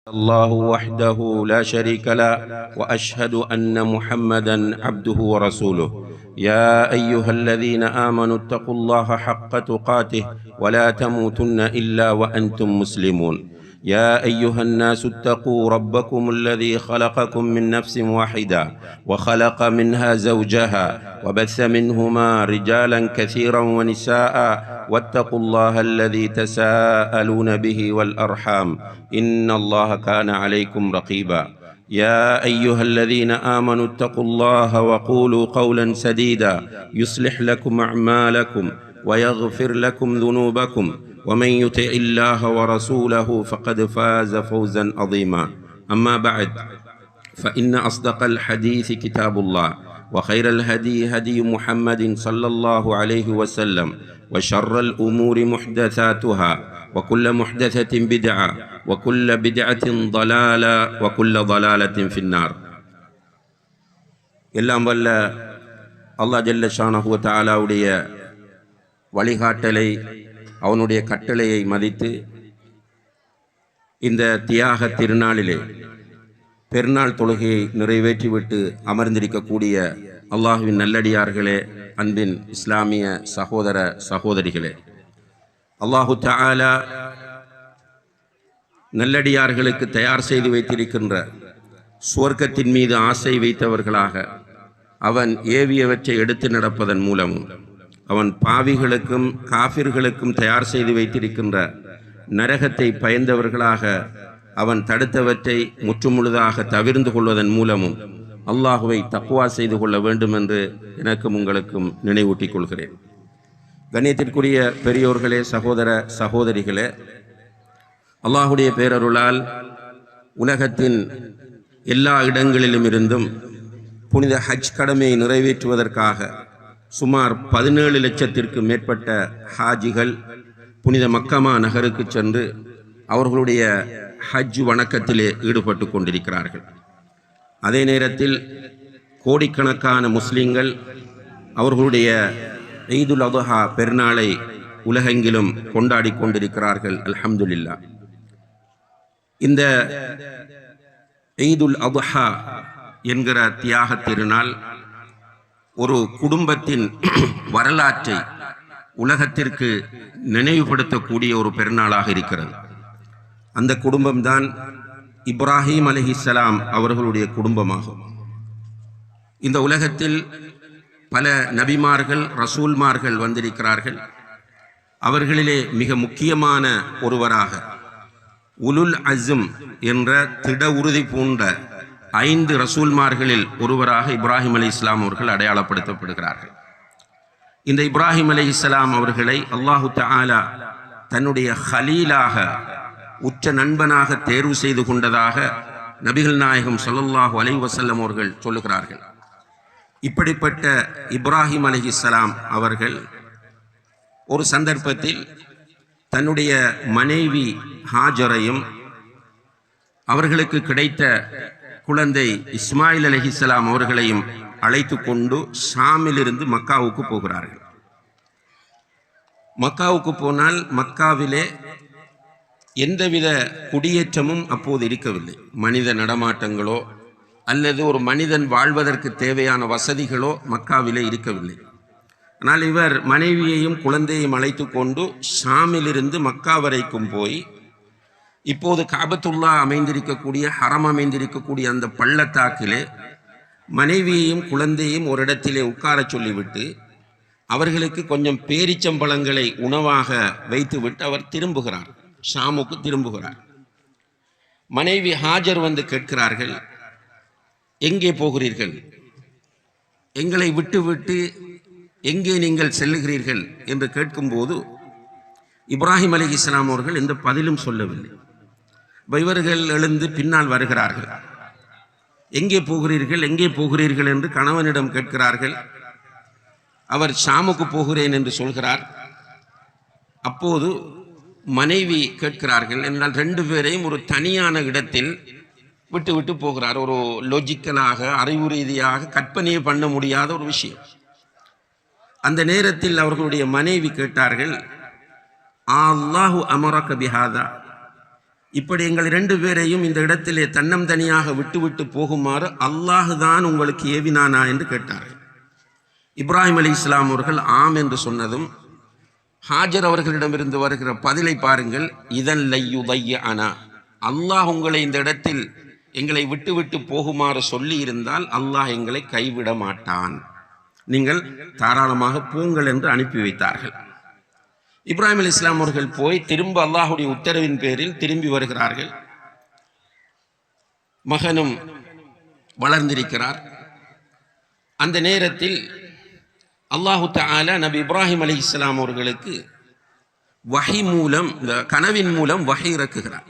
الله وحده لا شريك له وأشهد أن محمدا عبده ورسوله يا أيها الذين آمنوا اتقوا الله حق تقاته ولا تموتن إلا وأنتم مسلمون يا أيها الناس اتقوا ربكم الذي خلقكم من نفس واحدة وخلق منها زوجها وبث منهما رجالا كثيرا ونساء واتقوا الله الذي تساءلون به والأرحام إن الله كان عليكم رقيبا يا أيها الذين آمنوا اتقوا الله وقولوا قولا سديدا يصلح لكم أعمالكم ويغفر لكم ذنوبكم ومن يطع الله ورسوله فقد فاز فوزا عظيما أما بعد فإن أصدق الحديث كتاب الله وخير الهدي هدي محمد صلى الله عليه وسلم وشر الأمور محدثاتها وكل محدثة بدعة وكل بدعة ضلالة وكل ضلالة في النار. எல்லாம் வல்ல அல்லாஹ் ஜல்ல ஷானஹு வ தஆலாவுடைய வழிகாட்டலை அவனுடைய கட்டளையை மதித்து இந்த தியாக திருநாளிலே பெருநாள் தொழுகையை நிறைவேற்றிவிட்டு அமர்ந்திருக்கக்கூடிய அல்லாஹுவின் நல்லடியார்களே, அன்பின் இஸ்லாமிய சகோதர சகோதரிகளே, அல்லாஹு தஆலா நல்லடியார்களுக்கு தயார் செய்து வைத்திருக்கின்ற சுவர்க்கத்தின் மீது ஆசை வைத்தவர்களாக அவன் ஏவியவற்றை எடுத்து நடப்பதன் மூலமும் அவன் பாவிகளுக்கும் காஃபிர்களுக்கும் தயார் செய்து வைத்திருக்கின்ற நரகத்தை பயந்தவர்களாக அவன் தடுத்தவற்றை முற்றுமுழுதாக தவிர்ந்து கொள்வதன் மூலமும் அல்லாஹுவை தக்வா செய்து கொள்ள வேண்டும் என்று எனக்கும் உங்களுக்கும் நினைவூட்டிக் கொள்கிறேன். கண்ணியத்திற்குரிய பெரியோர்களே, சகோதர சகோதரிகளே, அல்லாஹுடைய பேரருளால் உலகத்தின் எல்லா இடங்களிலும் இருந்தும் புனித ஹஜ் கடமையை நிறைவேற்றுவதற்காக சுமார் 17 லட்சத்திற்கு மேற்பட்ட ஹாஜிகள் புனித மக்கமா நகருக்கு சென்று அவர்களுடைய ஹஜ் வணக்கத்திலே ஈடுபட்டு கொண்டிருக்கிறார்கள். அதே நேரத்தில் கோடிக்கணக்கான முஸ்லிம்கள் அவர்களுடைய ஈதுல் அத்ஹா பெருநாளை உலகெங்கிலும் கொண்டாடி கொண்டிருக்கிறார்கள். அல்ஹம்துலில்லாஹ். இந்த ஈதுல் அத்ஹா என்கிற தியாக திருநாள் ஒரு குடும்பத்தின் வரலாற்றை உலகத்திற்கு நினைவுபடுத்தக்கூடிய ஒரு பெருநாளாக இருக்கிறது. அந்த குடும்பம்தான் இப்ராஹிம் அலைஹிஸ்ஸலாம் அவர்களுடைய குடும்பமாகும். இந்த உலகத்தில் பல நபிமார்கள் ரசூல்மார்கள் வந்திருக்கிறார்கள். அவர்களிலே மிக முக்கியமான ஒருவராக உலுல் அஸ்ம் என்ற திட உறுதி பூண்ட 5 ரசூல்மார்களில் ஒருவராக இப்ராஹிம் அலைஹிஸ்ஸலாம் அவர்கள் அடையாளப்படுத்தப்படுகிறார்கள். இந்த இப்ராஹிம் அலைஹிஸ்ஸலாம் அவர்களை அல்லாஹு தஆலா தன்னுடைய ஹலீலாக உற்ற நண்பனாக தேர்வு செய்து கொண்டதாக நபிகள் நாயகம் ஸல்லல்லாஹு அலைஹி வஸல்லம் அவர்கள் சொல்லுகிறார்கள். இப்படிப்பட்ட இப்ராஹிம் அலைஹிஸ்ஸலாம் அவர்கள் ஒரு சந்தர்ப்பத்தில் தன்னுடைய மனைவி ஹாஜரையும் அவர்களுக்கு கிடைத்த குழந்தை இஸ்மாயில் அலைஹிஸ்ஸலாம் அவர்களையும் அழைத்து கொண்டு ஷாமிலிருந்து மக்காவுக்கு போகிறார்கள். மக்காவுக்கு போனால் மக்காவிலே எந்தவித குடியேற்றமும் அப்போது இருக்கவில்லை. மனித நடமாட்டங்களோ அல்லது ஒரு மனிதன் வாழ்வதற்கு தேவையான வசதிகளோ மக்காவிலே இருக்கவில்லை. ஆனால் இவர் மனைவியையும் குழந்தையையும் அழைத்து கொண்டு ஷாமிலிருந்து மக்கா வரைக்கும் போய் இப்போது காபத்துல்லா அமைந்திருக்கக்கூடிய ஹரம் அமைந்திருக்கக்கூடிய அந்த பள்ளத்தாக்கிலே மனைவியையும் குழந்தையும் ஒரு இடத்திலே உட்கார சொல்லிவிட்டு அவர்களுக்கு கொஞ்சம் பேரிச்சம்பழங்களை உணவாக வைத்துவிட்டு அவர் திரும்புகிறார், ஷாமுக்கு திரும்புகிறார். மனைவி ஹாஜர் வந்து கேட்கிறார்கள், எங்கே போகிறீர்கள்? எங்களை விட்டு எங்கே நீங்கள் செல்லுகிறீர்கள் என்று கேட்கும்போது இப்ராஹிம் அலைஹிஸ்ஸலாம் அவர்கள் எந்த பதிலும் சொல்லவில்லை. இவர்கள் எழுந்து பின்னால் வருகிறார்கள். எங்கே போகிறீர்கள், எங்கே போகிறீர்கள் என்று கணவனிடம் கேட்கிறார்கள். அவர் ஷாமுக்கு போகிறேன் என்று சொல்கிறார். அப்போது மனைவி கேட்கிறார்கள் என்றால் 2 பேரையும் ஒரு தனியான இடத்தில் விட்டு போகிறார். ஒரு லாஜிக்கலாக அறிவு ரீதியாக கற்பனையை பண்ண முடியாத ஒரு விஷயம். அந்த நேரத்தில் அவர்களுடைய மனைவி கேட்டார்கள், அல்லாஹு அமரக பிஹாதா, இப்படி எங்கள் 2 பேரையும் இந்த இடத்திலே தன்னம் தனியாக விட்டு போகுமாறு அல்லாஹுதான் உங்களுக்கு ஏவினானா என்று கேட்டார்கள். இப்ராஹிம் அலைஹிஸ்ஸலாம் அவர்கள் ஆம் என்று சொன்னதும் ஹாஜர் அவர்களிடமிருந்து வருகிற பதிலை பாருங்கள். இதன் லையுதைய அனா, அல்லாஹ் உங்களை இந்த இடத்தில் எங்களை விட்டு போகுமாறு சொல்லி இருந்தால் அல்லாஹ் எங்களை கைவிட மாட்டான், நீங்கள் தாராளமாக போங்கள் என்று அனுப்பி வைத்தார்கள். இப்ராஹிம் அலைஹிஸ்ஸலாம் அவர்கள் போய் திரும்ப அல்லாஹுடைய உத்தரவின் பேரில் திரும்பி வருகிறார்கள். மகனும் வளர்ந்திருக்கிறார். அந்த நேரத்தில் அல்லாஹு தஆலா நபி இப்ராஹிம் அலைஹிஸ்ஸலாம் அவர்களுக்கு வஹி மூலம், கனவின் மூலம் வஹி இறக்குகிறார்.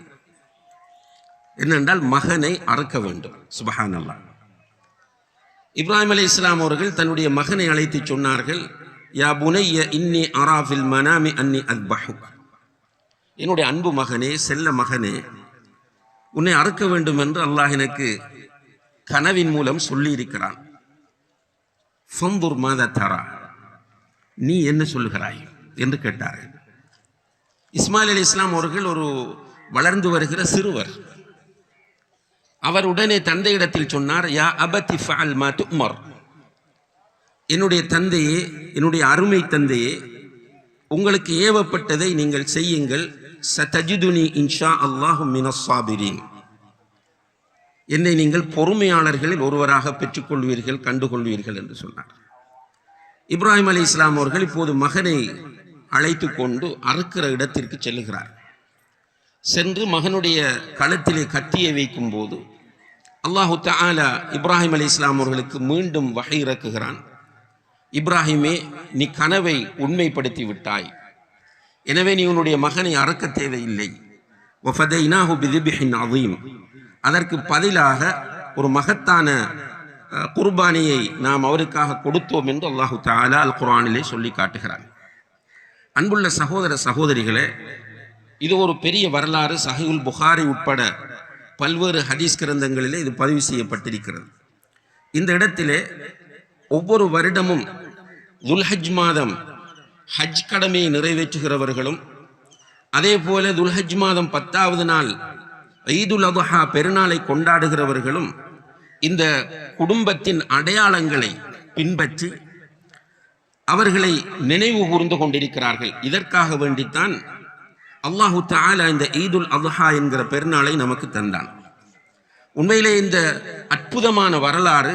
என்னென்றால் மகனை அறுக்க வேண்டும். சுப்ஹானல்லாஹ். இப்ராஹிம் அலைஹிஸ்ஸலாம் அவர்கள் தன்னுடைய மகனை அழைத்து சொன்னார்கள், யா புனைய இன்னி அரா ஃபில் மனாமி அன்னி அத்பஹுக், என்னுடைய அன்பு மகனே, செல்ல மகனே, உன்னை அறுக்க வேண்டும் என்று அல்லாஹ் எனக்கு கனவின் மூலம் சொல்லி இருக்கிறான். ஃபந்துர் மாதா தரா, நீ என்ன சொல்லுகிறாய் என்று கேட்டார்கள். இஸ்மாயில் அலைஹிஸ்ஸலாம் அவர்கள் ஒரு வளர்ந்து வருகிற சிறுவர். அவர் உடனே தந்தையிடத்தில் சொன்னார், யா அபதி ஃபஅல் மா துமர், என்னுடைய தந்தையே, என்னுடைய அருமை தந்தையே, உங்களுக்கு ஏவப்பட்டதை நீங்கள் செய்யுங்கள். சதஜிதுனி இன்ஷா அல்லாஹு மினஸ் சாபிரீன், என்னை நீங்கள் பொறுமையாளர்களில் ஒருவராக பெற்றுக்கொள்வீர்கள், கண்டுகொள்வீர்கள் என்று சொன்னார். இப்ராஹிம் அலைஹிஸ்ஸலாம் அவர்கள் இப்போது மகனை அழைத்து கொண்டு அறுக்கிற இடத்திற்கு செல்லுகிறார். சென்று மகனுடைய கழுத்திலே கத்தியை வைக்கும் போது அல்லாஹு தஆலா இப்ராஹிம் அலைஹிஸ்ஸலாம் அவர்களுக்கு மீண்டும் வஹி இறக்குகிறான். இப்ராஹிமே, நீ கனவை உண்மைப்படுத்தி விட்டாய், எனவே நீ உன்னுடைய மகனை அறுக்க தேவையில்லை. வஃபதைனாஹு பிதிப்ஹின் அதீம், அதற்கு பதிலாக ஒரு மகத்தான குர்பானியை நாம் அவருக்காக கொடுத்தோம் என்று அல்லாஹு தஆலா அல் குர்ஆனிலே சொல்லி காட்டுகிறான். அன்புள்ள சகோதர சகோதரிகளே, இது ஒரு பெரிய வரலாறு. சஹீஹுல் புகாரி உட்பட பல்வேறு ஹதீஸ் கிரந்தங்களிலே இது பதிவு செய்யப்பட்டிருக்கிறது. இந்த இடத்திலே ஒவ்வொரு வருடமும் துல்ஹஜ் மாதம் ஹஜ் கடமையை நிறைவேற்றுகிறவர்களும், அதே போல துல்ஹஜ் மாதம் 10வது நாள் ஈதுல் அத்ஹா பெருநாளை கொண்டாடுகிறவர்களும் இந்த குடும்பத்தின் அடையாளங்களை பின்பற்றி அவர்களை நினைவு கூர்ந்து கொண்டிருக்கிறார்கள். இதற்காக வேண்டித்தான் அல்லாஹு தஆலா இந்த ஈதுல் அத்ஹா என்கிற பெருநாளை நமக்கு தந்தான். உண்மையிலே இந்த அற்புதமான வரலாறு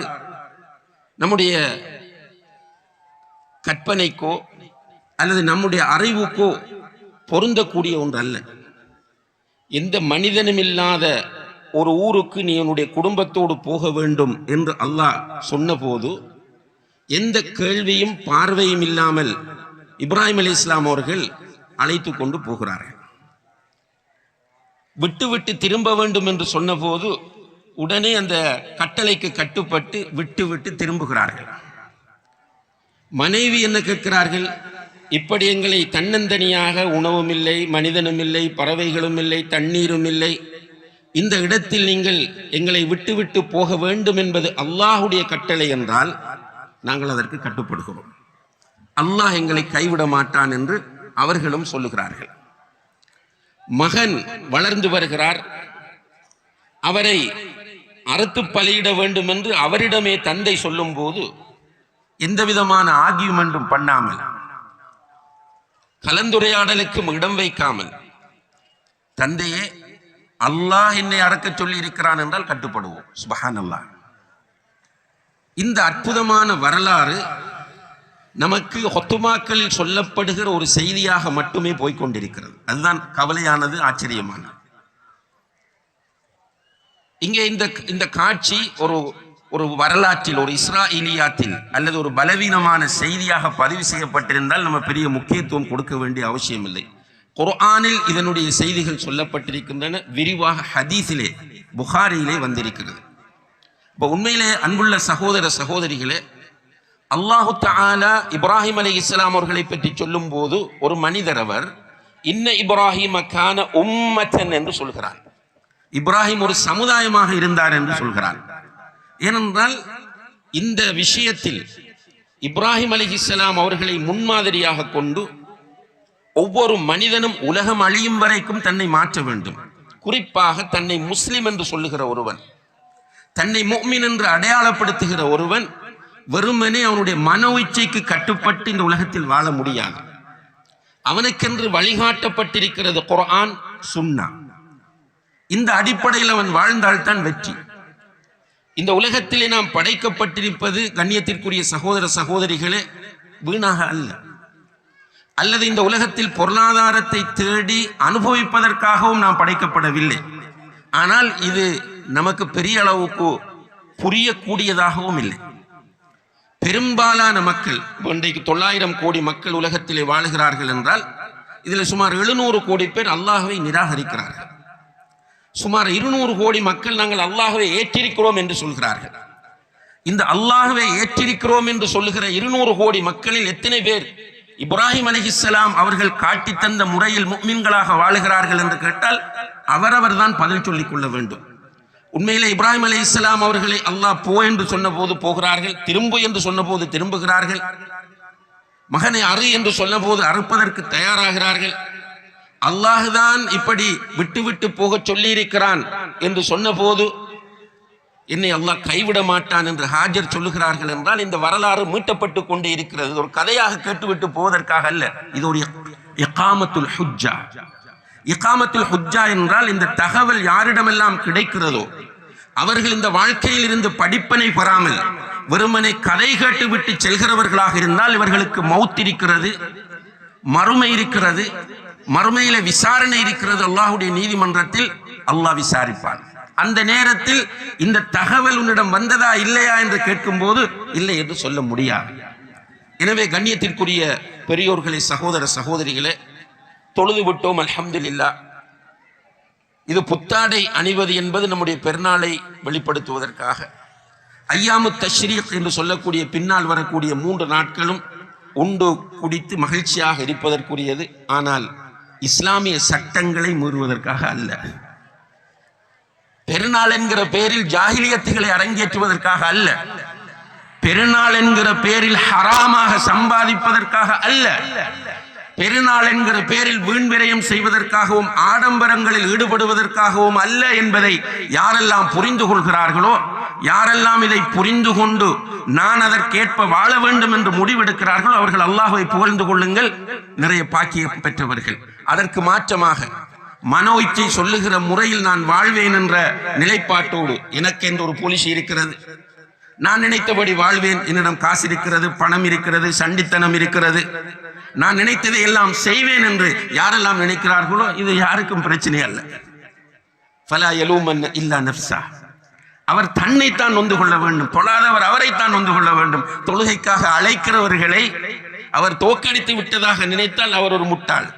நம்முடைய கற்பனைக்கோ அல்லது நம்முடைய அறிவுக்கோ பொருந்தக்கூடிய ஒன்று அல்ல. எந்த மனிதனும் இல்லாத ஒரு ஊருக்கு நீ உன்னுடைய குடும்பத்தோடு போக வேண்டும் என்று அல்லாஹ் சொன்னபோது எந்த கேள்வியும் பார்வையும் இல்லாமல் இப்ராஹிம் அலைஹிஸ்ஸலாம் அவர்கள் அழைத்து கொண்டு போகிறார்கள். விட்டு திரும்ப வேண்டும் என்று சொன்னபோது உடனே அந்த கட்டளைக்கு கட்டுப்பட்டு விட்டு திரும்புகிறார்கள். மனைவி என்ன கேட்கிறார்கள்? இப்படி எங்களை தன்னந்தனியாக உணவும் இல்லை, மனிதனும் இல்லை, பறவைகளும் இல்லை, தண்ணீரும் இல்லை, இந்த இடத்தில் நீங்கள் எங்களை விட்டு போக வேண்டும் என்பது அல்லாஹுடைய கட்டளை என்றால் நாங்கள் அதற்கு கட்டுப்படுகிறோம். அல்லாஹ் எங்களை கைவிட மாட்டான் என்று அவர்களும் சொல்லுகிறார்கள். மகன் வளர்ந்து வருகிறார். அவரை அறுத்து பலியிட வேண்டும் என்று அவரிடமே தந்தை சொல்லும் போது எந்த விதமான ஆர்கியூமெண்டும் பண்ணாமல், கலந்துரையாடலுக்கும் இடம் வைக்காமல், தந்தையே, அல்லாஹ் என்னை அறுக்க சொல்லி இருக்கிறான் என்றால் கட்டுப்படுவோம். சுப்ஹானல்லாஹ். இந்த அற்புதமான வரலாறு நமக்கு ஹுத்துமாக்களில் சொல்லப்படுகிற ஒரு செய்தியாக மட்டுமே போய்கொண்டிருக்கிறது. அதுதான் கவலையானது, ஆச்சரியமானது. இங்கே இந்த காட்சி ஒரு வரலாற்றில், ஒரு இஸ்ராஈலியாத்தில் அல்லது ஒரு பலவீனமான செய்தியாக பதிவு செய்யப்பட்டிருந்தால் நம்ம பெரிய முக்கியத்துவம் கொடுக்க வேண்டிய அவசியம் இல்லை. குர்ஆனில் இதனுடைய செய்திகள் சொல்லப்பட்டிருக்கின்றன. விரிவாக ஹதீஸிலே, புகாரியிலே வந்திருக்கிறது. இப்போ உண்மையிலே அன்புள்ள சகோதர சகோதரிகளே, அல்லாஹு தஆலா இப்ராஹிம் அலைஹிஸ்ஸலாம் அவர்களை பற்றி சொல்லும் போது ஒரு மனிதர், அவர் இன்ன இப்ராஹிம கான உம்மத்தன் என்று சொல்கிறார். இப்ராஹிம் ஒரு சமுதாயமாக இருந்தார் என்று சொல்கிறார். ஏனென்றால் இந்த விஷயத்தில் இப்ராஹிம் அலைஹிஸ்ஸலாம் அவர்களை முன்மாதிரியாக கொண்டு ஒவ்வொரு மனிதனும் உலகம் அழியும் வரைக்கும் தன்னை மாற்ற வேண்டும், குறிப்பாக தன்னை முஸ்லிம் என்று சொல்லுகிற ஒருவன், தன்னை முஃமின் என்று அடையாளப்படுத்துகிற ஒருவன் வெறுமனே அவனுடைய மனோ இச்சைக்கு கட்டுப்பட்டு இந்த உலகத்தில் வாழ முடியாது. அவனுக்கென்று வழிகாட்டப்பட்டிருக்கிறது குர்ஆன், சுன்னா. இந்த அடிப்படையில் அவன் வாழ்ந்தால்தான் வெற்றி. இந்த உலகத்திலே நாம் படைக்கப்பட்டிருப்பது கண்ணியத்திற்குரிய சகோதர சகோதரிகளே வீணாக அல்ல, அல்லது இந்த உலகத்தில் பொருளாதாரத்தை தேடி அனுபவிப்பதற்காகவும் நாம் படைக்கப்படவில்லை. ஆனால் இது நமக்கு பெரிய அளவுக்கு புரியக்கூடியதாகவும் இல்லை. பெரும்பாலான மக்கள், இன்றைக்கு 900 கோடி மக்கள் உலகத்திலே வாழுகிறார்கள் என்றால் இதில் சுமார் 700 கோடி பேர் அல்லாஹ்வை நிராகரிக்கிறார்கள். சுமார் 200 கோடி மக்கள் நாங்கள் அல்லாஹ்வை ஏற்றிருக்கிறோம் என்று சொல்கிறார்கள். இந்த அல்லாஹ்வை ஏற்றிருக்கிறோம் என்று சொல்லுகிற 200 கோடி மக்களில் எத்தனை பேர் இப்ராஹிம் அலைஹிஸ்ஸலாம் அவர்கள் காட்டி தந்த முறையில் முஃமின்களாக வாழுகிறார்கள் என்று கேட்டால் அவரவர் தான் பதில் சொல்லிக் கொள்ள வேண்டும். உண்மையிலே இப்ராஹிம் அலைஹிஸ்ஸலாம் அவர்களை அல்லாஹ் போ என்று சொன்ன போது போகிறார்கள், திரும்பு என்று சொன்ன போது திரும்புகிறார்கள், மகனை அறு என்று சொன்ன போது அறுப்பதற்கு தயாராகிறார்கள். அல்லாஹுதான் இப்படி விட்டு விட்டு போக சொல்லி இருக்கிறான் என்று சொன்ன போது என்னை அல்லாஹ் கைவிட மாட்டான் என்று ஹாஜர் சொல்லுகிறார்கள் என்றால் இந்த வரலாறு மீட்டப்பட்டு கொண்டே இருக்கிறது. ஒரு கதையாக கேட்டுவிட்டு போவதற்காக அல்ல, இது ஒரு இகாமத்துல் ஹுஜ்ஜா. இகாமத்துல் ஹுஜ்ஜா என்றால் இந்த தகவல் யாரிடமெல்லாம் கிடைக்கிறதோ அவர்கள் இந்த வாழ்க்கையில் இருந்து படிப்பினை பெறாமல் வெறுமனை கதை கேட்டு விட்டு செல்கிறவர்களாக இருந்தால் இவர்களுக்கு மௌத் இருக்கிறது, மறுமை இருக்கிறது, மறுமையில விசாரணை இருக்கிறது. அல்லாஹ்வுடைய நீதிமன்றத்தில் அல்லாஹ் விசாரிப்பான். அந்த நேரத்தில் இந்த தகவல் உன்னிடம் வந்ததா இல்லையா என்று கேட்கும் போது இல்லை என்று சொல்ல முடியாது. எனவே கண்ணியத்திற்குரிய பெரியோர்களே, சகோதர சகோதரிகளே, தொழுது விட்டோம் அல்ஹம்துலில்லாஹ். இது புத்தாடை அணிவது என்பது நம்முடைய பெருநாளை வெளிப்படுத்துவதற்காக. ஐயாமு தஷ்ரீக் என்று சொல்லக்கூடிய பின்னால் வரக்கூடிய 3 நாட்களும் உண்டு குடித்து மகிழ்ச்சியாக இருப்பதற்குரியது. ஆனால் இஸ்லாமிய சட்டங்களை மீறுவதற்காக அல்ல. பெருநாள் என்கிற பெயரில் ஜாஹிலியத்துகளை அரங்கேற்றுவதற்காக அல்ல. பெருநாள் என்கிற பெயரில் ஹராமாக சம்பாதிப்பதற்காக அல்ல. பெருநாள் என்கிற பெயரில் வீண் விரயம் செய்வதற்காகவும் ஆடம்பரங்களில் ஈடுபடுவதற்காகவும் அல்ல என்பதை யாரெல்லாம் புரிந்து கொள்கிறார்களோ, யாரெல்லாம் இதை புரிந்து கொண்டு நான் அதற்கேற்ப வாழ வேண்டும் என்று முடிவெடுக்கிறார்களோ அவர்கள் அல்லாஹ்வை புகழ்ந்து கொள்ளுங்கள், நிறைய பாக்கியம் பெற்றவர்கள். அதற்கு மாற்றமாக மனோ இச்சை சொல்லுகிற முறையில் நான் வாழ்வேன் என்ற நிலைப்பாட்டோடு எனக்கு என்ற ஒரு போலீஸ் இருக்கிறது, நான் நினைத்தபடி வாழ்வேன், என்னிடம் காசு இருக்கிறது, பணம் இருக்கிறது, சண்டித்தனம் இருக்கிறது, நான் நினைத்ததை எல்லாம் செய்வேன் என்று யாரெல்லாம் நினைக்கிறார்களோ இது யாருக்கும் பிரச்சனை அல்ல. ஃபலா யலூமன்ன இல்லா நஃப்ஸா. அவர் தன்னைத்தான் நொந்து கொள்ள வேண்டும், தொழாதவர் அவரைத்தான் நொந்து கொள்ள வேண்டும். தொழுகைக்காக அழைக்கிறவர்களை அவர் தோற்கடித்து விட்டதாக நினைத்தால் அவர் ஒரு முட்டாள்.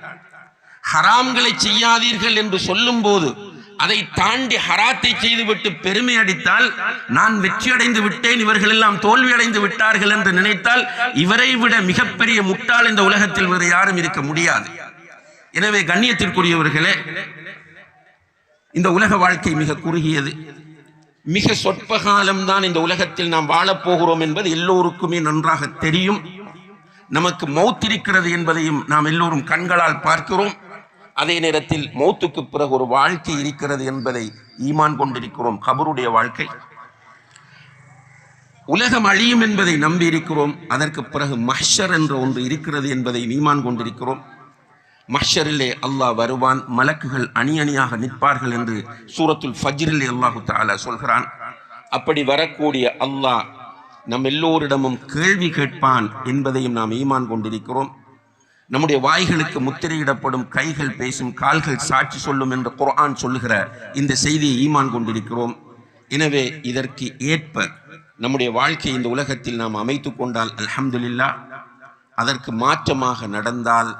ஹராம்களை செய்யாதீர்கள் என்று சொல்லும் போது அதை தாண்டி ஹராத்தை செய்துவிட்டு பெருமை அடித்தால் நான் வெற்றி அடைந்து விட்டேன், இவர்கள் எல்லாம் தோல்வி அடைந்து விட்டார்கள் என்று நினைத்தால் இவரை விட மிகப்பெரிய முட்டாள் இந்த உலகத்தில் வேறு யாரும் இருக்க முடியாது. எனவே கண்ணியத்திற்குரியவர்களே, இந்த உலக வாழ்க்கை மிக குறுகியது, மிக சொற்ப காலம்தான் இந்த உலகத்தில் நாம் வாழப்போகிறோம் என்பது எல்லோருக்குமே நன்றாக தெரியும். நமக்கு மௌத் இருக்கிறது என்பதையும் நாம் எல்லோரும் கண்களால் பார்க்கிறோம். அதே நேரத்தில் மௌத்துக்கு பிறகு ஒரு வாழ்க்கை இருக்கிறது என்பதை ஈமான் கொண்டிருக்கிறோம். கபருடைய வாழ்க்கை, உலகம் அழியும் என்பதை நம்பி இருக்கிறோம். அதற்கு பிறகு மஹ்ஷர் என்ற ஒன்று இருக்கிறது என்பதை ஈமான் கொண்டிருக்கிறோம். மஹ்ஷரிலே அல்லாஹ் வருவான், மலக்குகள் அணி அணியாக நிற்பார்கள் என்று சூரத்துல் ஃபஜ்ரிலே அல்லாஹு தஆலா சொல்கிறான். அப்படி வரக்கூடிய அல்லாஹ் நம் எல்லோரிடமும் கேள்வி கேட்பான் என்பதையும் நாம் ஈமான் கொண்டிருக்கிறோம். நம்முடைய வாய்களுக்கு முத்திரையிடப்படும், கைகள் பேசும், கால்கள் சாட்சி சொல்லும் என்று குர்ஆன் சொல்லுகிற இந்த செய்தியை ஈமான் கொண்டிருக்கிறோம். எனவே இதற்கு ஏற்ப நம்முடைய வாழ்க்கை இந்த உலகத்தில் நாம் அமைத்து கொண்டால் அல்ஹம்துலில்லாஹ். அதற்கு மாற்றமாக நடந்தால்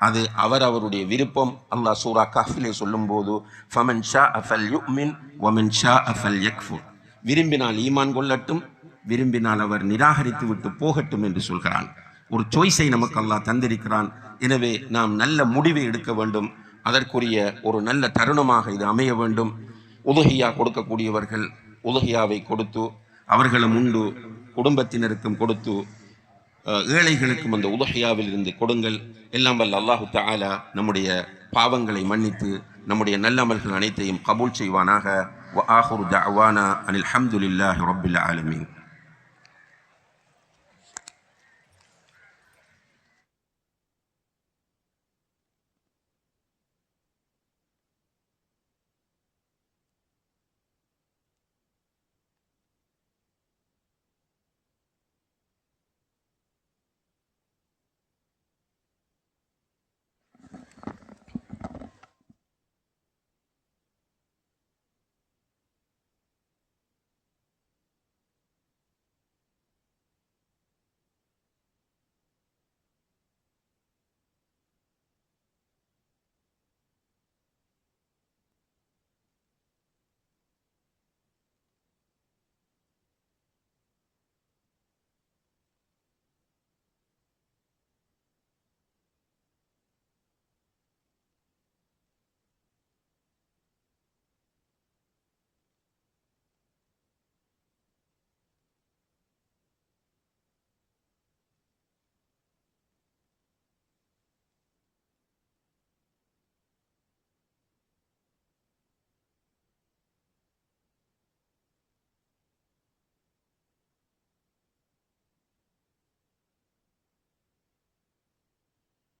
அது அவருடைய விருப்பம். அல்லாஹ் சூரா கஹ்ஃபிலே சொல்லும் போது ஃபமன் ஷாஅ ஃபல்யுமின் வமன் ஷாஅ ஃபல்யக்ஃபுர், விரும்பினால் ஈமான் கொள்ளட்டும், விரும்பினால் அவர் நிராகரித்து விட்டு போகட்டும் என்று சொல்கிறான். ஒரு சாய்ஸை நமக்கு அல்லாஹ் தந்திருக்கிறான். எனவே நாம் நல்ல முடிவை எடுக்க வேண்டும். அதற்குரிய ஒரு நல்ல தருணமாக இது அமைய வேண்டும். உதுஹியா கொடுக்கக்கூடியவர்கள் உதுஹியாவை கொடுத்து அவர்களும் உண்டு, குடும்பத்தினருக்கும் கொடுத்து, ஏழைகளுக்கும் அந்த உதுஹியாவில் இருந்து கொடுங்கள். எல்லாம் வல்ல அல்லாஹு தஆலா நம்முடைய பாவங்களை மன்னித்து நம்முடைய நல்லமல்கள் அனைத்தையும் கபூல் செய்வானாக. வ ஆஹிரு தஅவானா அனில் ஹம்துலில்லாஹி ரப்பில் ஆலமீன்.